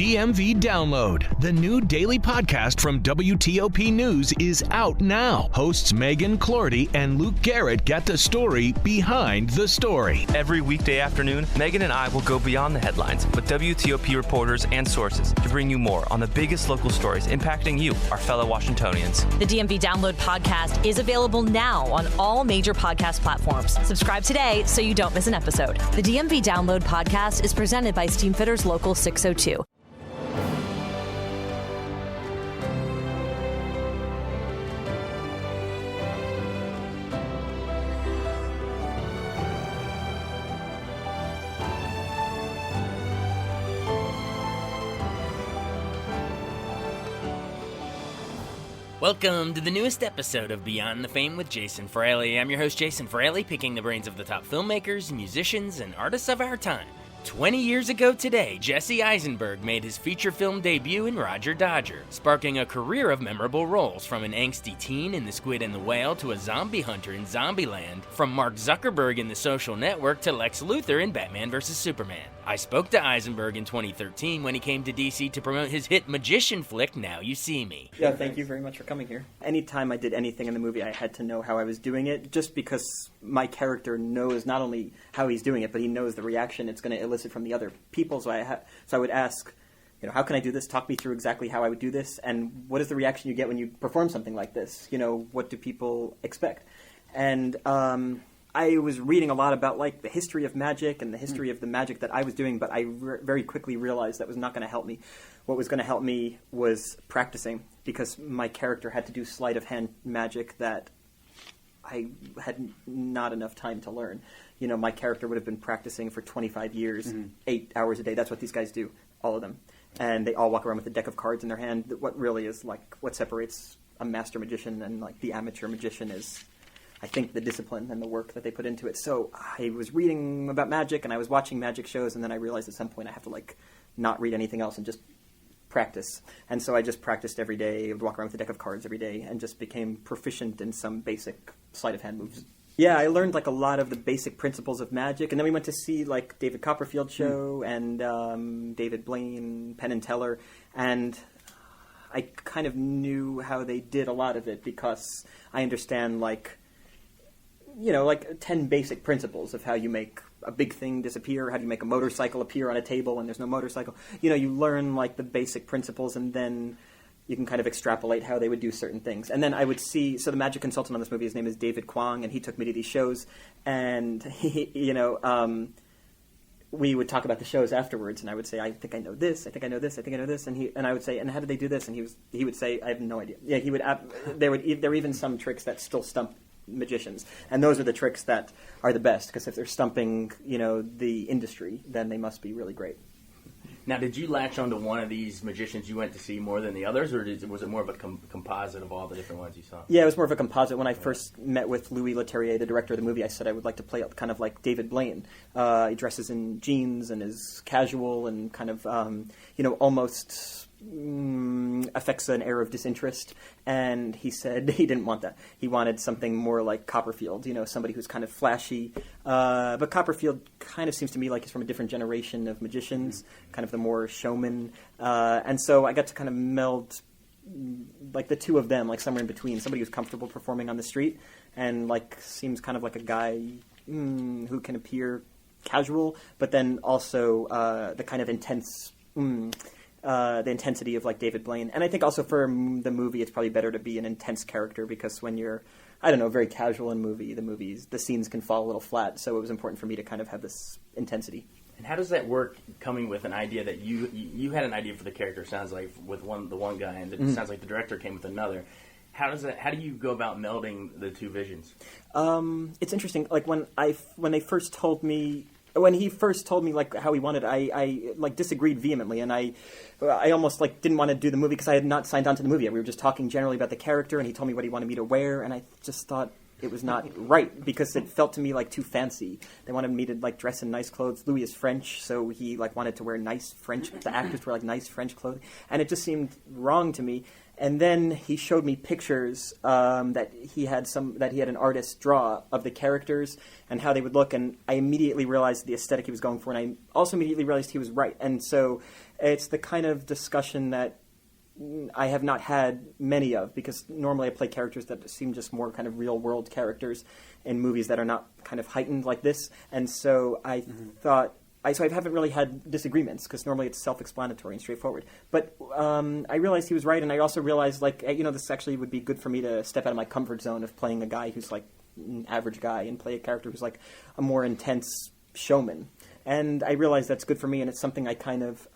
DMV Download, the new daily podcast from WTOP News, is out now. Hosts Megan Clorty and Luke Garrett get the story behind the story. Every weekday afternoon, Megan and I will go beyond the headlines with WTOP reporters and sources to bring you more on the biggest local stories impacting you, our fellow Washingtonians. The DMV Download podcast is available now on all major podcast platforms. Subscribe today so you don't miss an episode. The DMV Download podcast is presented by Steamfitters Local 602. Welcome to the newest episode of Beyond the Fame with Jason Fraley. I'm your host, Jason Fraley, picking the brains of the top filmmakers, musicians, and artists of our time. 20 years ago today, Jesse Eisenberg made his feature film debut in Roger Dodger, sparking a career of memorable roles, from an angsty teen in The Squid and the Whale to a zombie hunter in Zombieland, from Mark Zuckerberg in The Social Network to Lex Luthor in Batman vs. Superman. I spoke to Eisenberg in 2013 when he came to D.C. to promote his hit magician flick, Now You See Me. Yeah, thank you very much for coming here. Anytime I did anything in the movie, I had to know how I was doing it, just because my character knows not only how he's doing it, but he knows the reaction it's going to elicit from the other people. So I would ask, how can I do this? Talk me through exactly how I would do this, and what is the reaction you get when you perform something like this? What do people expect? And I was reading a lot about the history of magic and the history of the magic that I was doing, but I very quickly realized that was not going to help me. What was going to help me was practicing, because my character had to do sleight of hand magic that I had not enough time to learn. My character would have been practicing for 25 years, 8 hours a day. That's what these guys do, all of them. And they all walk around with a deck of cards in their hand. What really is what separates a master magician and the amateur magician is, I think, the discipline and the work that they put into it. So I was reading about magic and I was watching magic shows, and then I realized at some point I have to not read anything else and just practice. And so I just practiced every day. I would walk around with a deck of cards every day and just became proficient in some basic sleight of hand moves. Yeah, I learned a lot of the basic principles of magic, and then we went to see David Copperfield show and David Blaine, Penn and Teller, and I kind of knew how they did a lot of it because I understand 10 basic principles of how you make a big thing disappear, how do you make a motorcycle appear on a table when there's no motorcycle. You learn the basic principles, and then you can kind of extrapolate how they would do certain things. And then I would see, so the magic consultant on this movie, his name is David Kwong, and he took me to these shows, and we would talk about the shows afterwards, and I would say, I think I know this, I think I know this, I think I know this, and I would say, and how did they do this? And he would say, I have no idea. Yeah, there were even some tricks that still stump magicians, and those are the tricks that are the best, because if they're stumping, the industry, then they must be really great. Now, did you latch onto one of these magicians you went to see more than the others, or was it more of a composite of all the different ones you saw? Yeah, it was more of a composite. When I first met with Louis Leterrier, the director of the movie, I said I would like to play kind of like David Blaine. He dresses in jeans and is casual and kind of, almost affects an air of disinterest. And he said he didn't want that. He wanted something more like Copperfield, somebody who's kind of flashy. But Copperfield kind of seems to me like he's from a different generation of magicians, kind of the more showman. And so I got to kind of meld the two of them, somewhere in between. Somebody who's comfortable performing on the street and seems kind of like a guy who can appear casual, but then also the kind of intense... the intensity of David Blaine. And I think also for the movie, it's probably better to be an intense character, because when you're, very casual in the scenes can fall a little flat. So it was important for me to kind of have this intensity. And how does that work, coming with an idea that you had an idea for the character, sounds like, with the one guy, and it sounds like the director came with another. How do you go about melding the two visions? It's interesting. When he first told me how he wanted, I disagreed vehemently, and I almost didn't want to do the movie because I had not signed on to the movie yet. We were just talking generally about the character, and he told me what he wanted me to wear, and I just thought it was not right because it felt to me too fancy. They wanted me to dress in nice clothes. Louis is French, so he wanted to wear nice French. The actors wear nice French clothing, and it just seemed wrong to me. And then he showed me pictures that he had an artist draw of the characters and how they would look, and I immediately realized the aesthetic he was going for, and I also immediately realized he was right. And so it's the kind of discussion that I have not had many of, because normally I play characters that seem just more kind of real-world characters in movies that are not kind of heightened like this. And so I thought... I haven't really had disagreements, because normally it's self-explanatory and straightforward. But I realized he was right, and I also realized, like, this actually would be good for me to step out of my comfort zone of playing a guy who's, like, an average guy and play a character who's, like, a more intense showman. And I realized that's good for me, and it's something I kind of...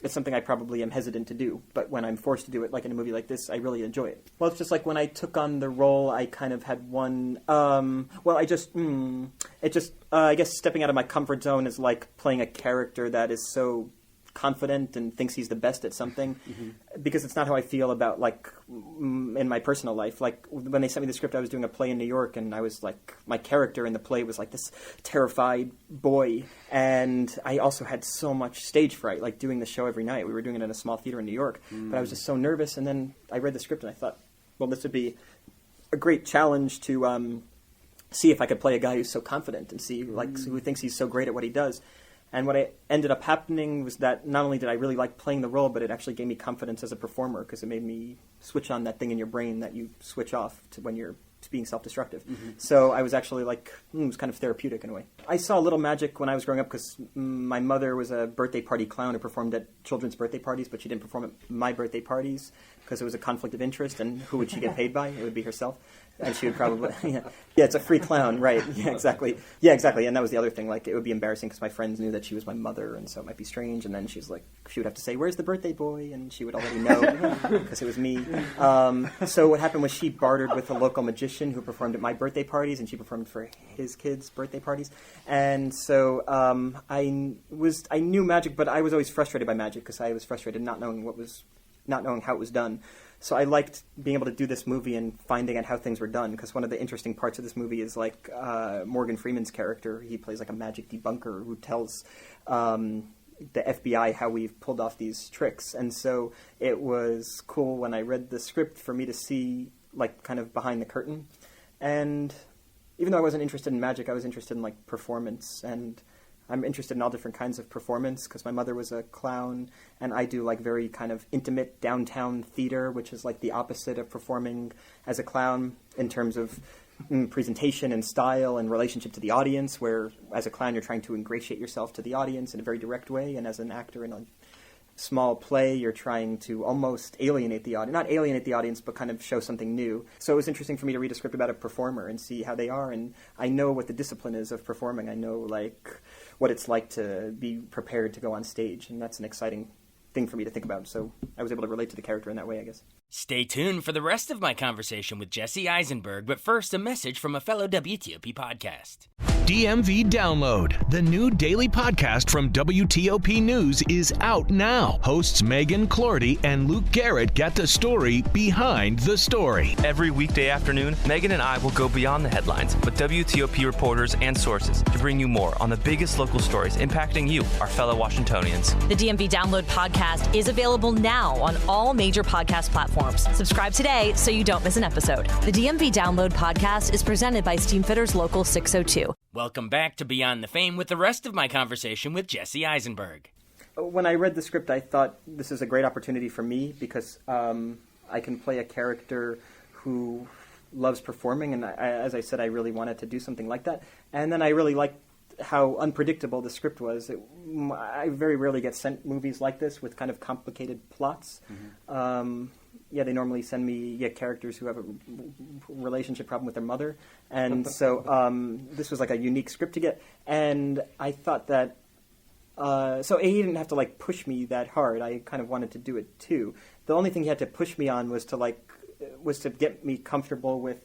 it's something I probably am hesitant to do, but when I'm forced to do it, like in a movie like this, I really enjoy it. Well, it's just like when I took on the role, I kind of had one, I guess stepping out of my comfort zone is like playing a character that is so confident and thinks he's the best at something, because it's not how I feel about, like, in my personal life. Like, when they sent me the script, I was doing a play in New York, and I was like, my character in the play was like this terrified boy, and I also had so much stage fright, like doing the show every night. We were doing it in a small theater in New York, but I was just so nervous, and then I read the script, and I thought, well, this would be a great challenge to see if I could play a guy who's so confident, and see, like, who thinks he's so great at what he does. And what ended up happening was that not only did I really like playing the role, but it actually gave me confidence as a performer, because it made me switch on that thing in your brain that you switch off to when you're being self-destructive. So I was actually like, it was kind of therapeutic in a way. I saw a little magic when I was growing up, because my mother was a birthday party clown who performed at children's birthday parties, but she didn't perform at my birthday parties because it was a conflict of interest, and who would she get paid by? It would be herself. And she would probably, yeah, it's a free clown, right? Yeah, exactly. And that was the other thing. Like, it would be embarrassing because my friends knew that she was my mother, and so it might be strange. And then she would have to say, "Where's the birthday boy?" And she would already know because it was me. So what happened was she bartered with a local magician who performed at my birthday parties, and she performed for his kids' birthday parties. And so I knew magic, but I was always frustrated by magic, because I was frustrated not knowing how it was done. So I liked being able to do this movie and finding out how things were done, because one of the interesting parts of this movie is, like, Morgan Freeman's character. He plays like a magic debunker who tells the FBI how we've pulled off these tricks. And so it was cool when I read the script for me to see, like, kind of behind the curtain. And even though I wasn't interested in magic, I was interested in, like, performance, and I'm interested in all different kinds of performance, because my mother was a clown, and I do, like, very kind of intimate downtown theater, which is like the opposite of performing as a clown in terms of presentation and style and relationship to the audience, where as a clown you're trying to ingratiate yourself to the audience in a very direct way, and as an actor in a small play you're trying to almost alienate the audience. Not alienate the audience, but kind of show something new. So it was interesting for me to read a script about a performer and see how they are, and I know what the discipline is of performing. I know, like, what it's like to be prepared to go on stage, and that's an exciting thing for me to think about. So I was able to relate to the character in that way, I guess. Stay tuned for the rest of my conversation with Jesse Eisenberg, but first, a message from a fellow WTOP podcast. DMV Download, the new daily podcast from WTOP News, is out now. Hosts Megan Clorty and Luke Garrett get the story behind the story. Every weekday afternoon, Megan and I will go beyond the headlines with WTOP reporters and sources to bring you more on the biggest local stories impacting you, our fellow Washingtonians. The DMV Download podcast is available now on all major podcast platforms. Subscribe today so you don't miss an episode. The DMV Download podcast is presented by Steamfitters Local 602. Welcome back to Beyond the Fame with the rest of my conversation with Jesse Eisenberg. When I read the script, I thought this is a great opportunity for me, because I can play a character who loves performing, and as I said, I really wanted to do something like that. And then I really liked how unpredictable the script was. I very rarely get sent movies like this with kind of complicated plots. They normally send me characters who have a relationship problem with their mother. And so this was like a unique script to get. And I thought that, so he didn't have to, like, push me that hard. I kind of wanted to do it too. The only thing he had to push me on was to get me comfortable with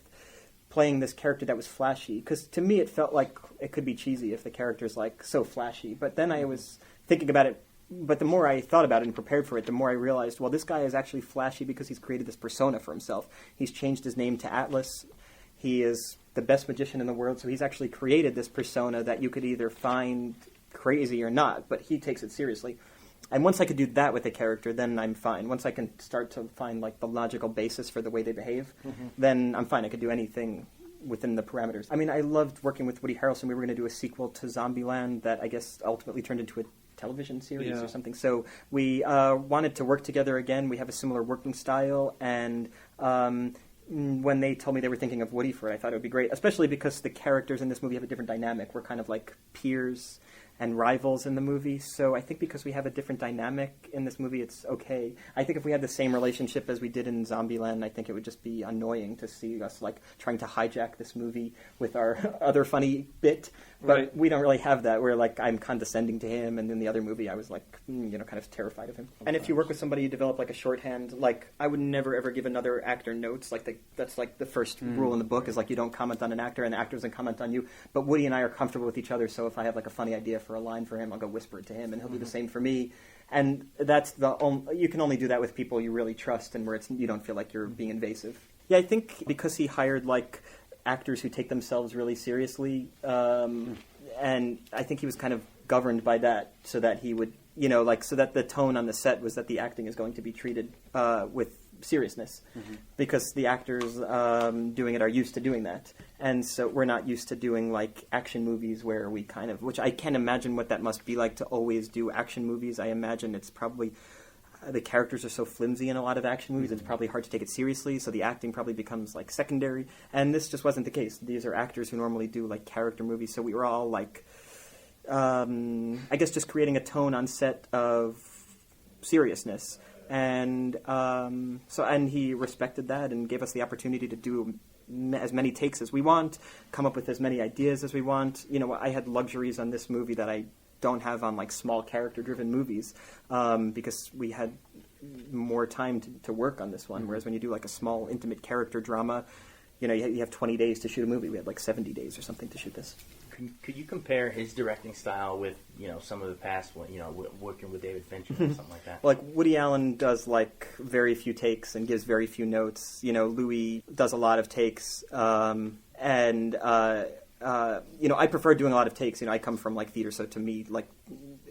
playing this character that was flashy. Because to me it felt like it could be cheesy if the character's, like, so flashy. But then I was thinking about it. But the more I thought about it and prepared for it, the more I realized, well, this guy is actually flashy because he's created this persona for himself. He's changed his name to Atlas. He is the best magician in the world, so he's actually created this persona that you could either find crazy or not, but he takes it seriously. And once I could do that with a character, then I'm fine. Once I can start to find, like, the logical basis for the way they behave, then I'm fine. I could do anything within the parameters. I mean, I loved working with Woody Harrelson. We were going to do a sequel to Zombieland that I guess ultimately turned into a television series or something. So we wanted to work together again. We have a similar working style, and when they told me they were thinking of Woody for it, I thought it would be great, especially because the characters in this movie have a different dynamic. We're kind of like peers and rivals in the movie, so I think because we have a different dynamic in this movie, it's okay. I think if we had the same relationship as we did in Zombieland, I think it would just be annoying to see us like trying to hijack this movie with our other funny bit, but we don't really have that. We're like, I'm condescending to him, and in the other movie I was like, kind of terrified of him. And if you work with somebody, you develop like a shorthand. Like, I would never ever give another actor notes. Like that's like the first rule in the book is like you don't comment on an actor, and the actor doesn't comment on you. But Woody and I are comfortable with each other, so if I have like a funny idea for a line for him, I'll go whisper it to him, and he'll do the same for me. And that's you can only do that with people you really trust, and where you don't feel like you're being invasive. Yeah, I think because he hired like actors who take themselves really seriously, and I think he was kind of governed by that, so that he would, so that the tone on the set was that the acting is going to be treated with seriousness, because the actors doing it are used to doing that, and so we're not used to doing like action movies where we kind of, which I can't imagine what that must be like to always do action movies. I imagine it's probably the characters are so flimsy in a lot of action movies, it's probably hard to take it seriously, so the acting probably becomes like secondary, and this just wasn't the case. These are actors who normally do like character movies, so we were all like I guess just creating a tone on set of seriousness. And and he respected that and gave us the opportunity to do as many takes as we want, come up with as many ideas as we want. I had luxuries on this movie that I don't have on like small character-driven movies, because we had more time to work on this one. Whereas when you do like a small, intimate character drama, you have 20 days to shoot a movie. We had like 70 days or something to shoot this. Could you compare his directing style with, some of the past, working with David Fincher or something like that? Like Woody Allen does like very few takes and gives very few notes. Louis does a lot of takes, and I prefer doing a lot of takes. I come from like theater, so to me, like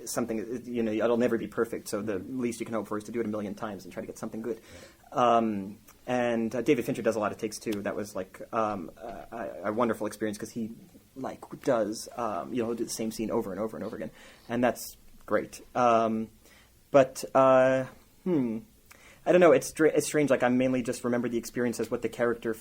something, it'll never be perfect. So the least you can hope for is to do it a million times and try to get something good. And David Fincher does a lot of takes too. That was like a wonderful experience because he like does he'll do the same scene over and over and over again, and that's great. But I don't know. It's strange. Like I mainly just remember the experience as what the character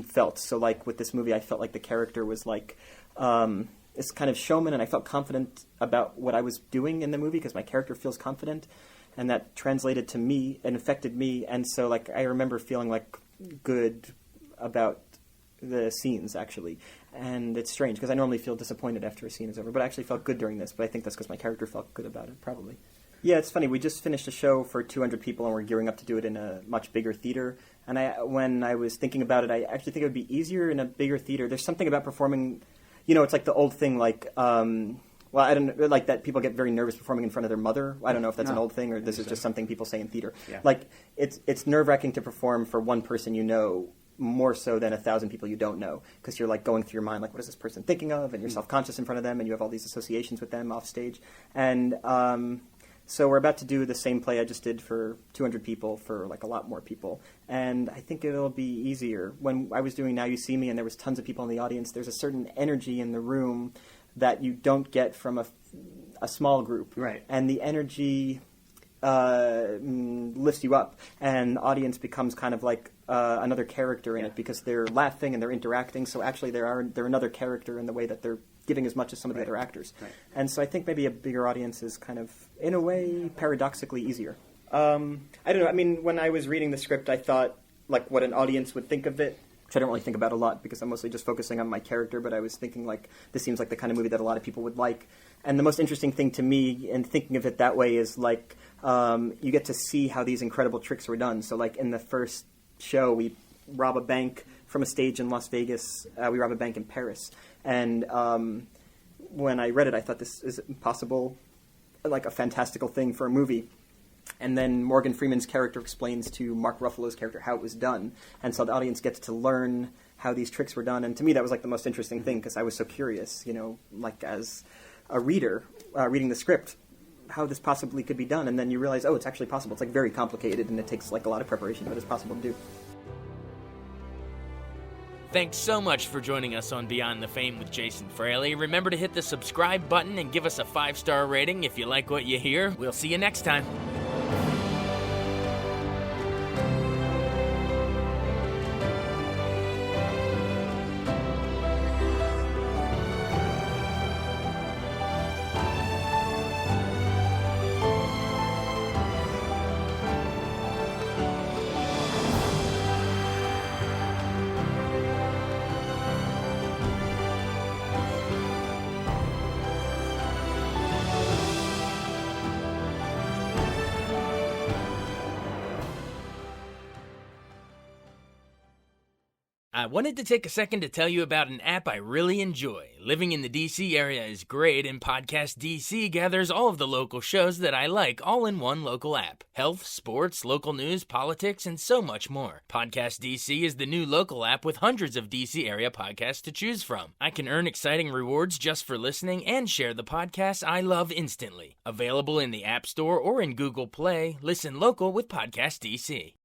felt. So like with this movie, I felt like the character was like this kind of showman, and I felt confident about what I was doing in the movie because my character feels confident. And that translated to me and affected me. And so, like, I remember feeling, like, good about the scenes, actually. And it's strange, because I normally feel disappointed after a scene is over. But I actually felt good during this. But I think that's because my character felt good about it, probably. Yeah, it's funny. We just finished a show for 200 people, and we're gearing up to do it in a much bigger theater. And when I was thinking about it, I actually think it would be easier in a bigger theater. There's something about performing... it's like the old thing, like... well, I don't know, like that people get very nervous performing in front of their mother. I don't know if that's an old thing or this is just something people say in theater. Yeah. Like, it's nerve-wracking to perform for one person more so than 1,000 people you don't know. Because you're, like, going through your mind, like, what is this person thinking of? And you're self-conscious in front of them, and you have all these associations with them off stage. And so we're about to do the same play I just did for 200 people for, like, a lot more people. And I think it'll be easier. When I was doing Now You See Me and there was tons of people in the audience, there's a certain energy in the room that you don't get from a small group. Right. And the energy lifts you up, and the audience becomes kind of like another character in it because they're laughing and they're interacting. So actually they're another character in the way that they're giving as much as some of the other actors. Right. And so I think maybe a bigger audience is kind of, in a way, paradoxically easier. I don't know. I mean, when I was reading the script, I thought like what an audience would think of it. Which I don't really think about a lot because I'm mostly just focusing on my character, but I was thinking, like, this seems like the kind of movie that a lot of people would like. And the most interesting thing to me in thinking of it that way is, like, you get to see how these incredible tricks were done. So, like, in the first show, we rob a bank from a stage in Las Vegas. We rob a bank in Paris. And when I read it, I thought this is impossible, like a fantastical thing for a movie. And then Morgan Freeman's character explains to Mark Ruffalo's character how it was done. And so the audience gets to learn how these tricks were done. And to me, that was like the most interesting thing because I was so curious, like as a reader reading the script, how this possibly could be done. And then you realize, oh, it's actually possible. It's like very complicated and it takes like a lot of preparation, but it's possible to do. Thanks so much for joining us on Beyond the Fame with Jason Fraley. Remember to hit the subscribe button and give us a 5-star rating if you like what you hear. We'll see you next time. I wanted to take a second to tell you about an app I really enjoy. Living in the D.C. area is great, and Podcast D.C. gathers all of the local shows that I like all in one local app. Health, sports, local news, politics, and so much more. Podcast D.C. is the new local app with hundreds of D.C. area podcasts to choose from. I can earn exciting rewards just for listening and share the podcasts I love instantly. Available in the App Store or in Google Play, listen local with Podcast D.C.